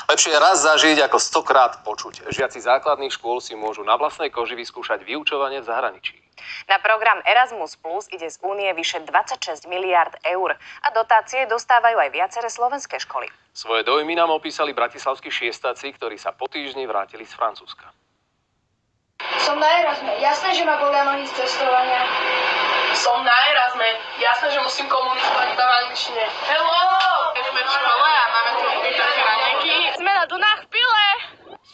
Lepšie raz zažiť ako 100-krát počuť. Žiaci základných škôl si môžu na vlastnej koži vyskúšať vyučovanie v zahraničí. Na program Erasmus Plus ide z únie vyše 26 miliárd eur a dotácie dostávajú aj viaceré slovenské školy. Svoje dojmy nám opísali bratislavskí šiestáci, ktorí sa po týždni vrátili z Francúzska. Som na Erasme. Jasné, že ma bolia nohy z cestovania. Som na Erasme. Jasné, že musím komunikovať iba v angličtine. Hello! Sme v škole a máme tu ubytovky na nejaký. Sme na Dunách pile.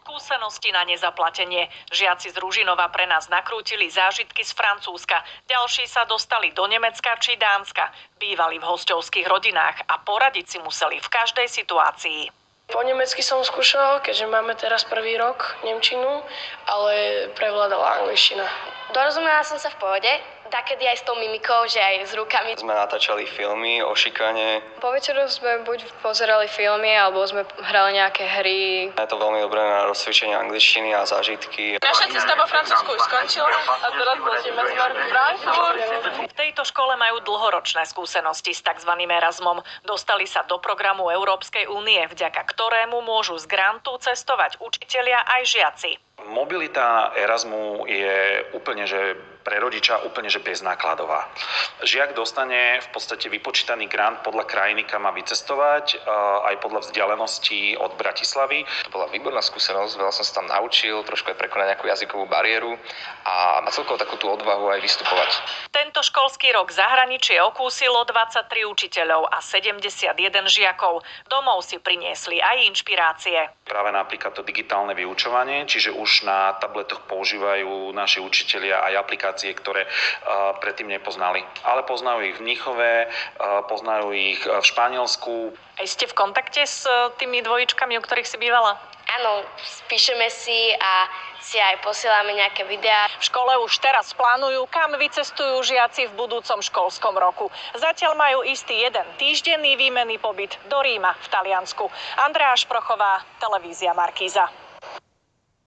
Skúsenosti na nezaplatenie. Žiaci z Ružinova pre nás nakrútili zážitky z Francúzska. Ďalší sa dostali do Nemecka či Dánska. Bývali v hosťovských rodinách a poradiť si museli v každej situácii. Po nemecky som skúšal, keďže máme teraz prvý rok nemčinu, ale prevládala angličtina. Dorozumela som sa v pohode, takedy aj s tou mimikou, že aj s rukami. Sme natáčali filmy o šikane. Po večeru sme buď pozerali filmy, alebo sme hrali nejaké hry. Je to veľmi dobré na rozcvičenie angličtiny a zážitky. Naša cesta po Francúzsku už skončila a teraz budeme z Frankfurt. V tejto škole majú dlhoročné skúsenosti s tzv. Erasmom. Dostali sa do programu Európskej únie, vďaka ktorému môžu z grantu cestovať učitelia aj žiaci. Mobilita Erasmu je úplne, že pre rodiča úplne, že beznákladová. Žiak dostane v podstate vypočítaný grant podľa krajiny, kam má vycestovať, aj podľa vzdialenosti od Bratislavy. To bola výborná skúsenosť, veľa som sa tam naučil, trošku aj prekonať nejakú jazykovú bariéru a celkovo takú tú odvahu aj vystupovať. Tento školský rok zahraničie okúsilo 23 učiteľov a 71 žiakov. Domov si priniesli aj inšpirácie. Práve napríklad to digitálne vyučovanie, čiže už na tabletoch používajú naši učitelia aj aplikácie, ktoré predtým nepoznali. Ale poznajú ich v Mníchove, poznajú ich v Španielsku. Aj ste v kontakte s tými dvojičkami, u ktorých si bývala? Áno, píšeme si a si aj posielame nejaké videá. V škole už teraz plánujú, kam vycestujú žiaci v budúcom školskom roku. Zatiaľ majú istý jeden týždenný výmenný pobyt do Ríma v Taliansku. Andrea Šprochová, televízia Markíza.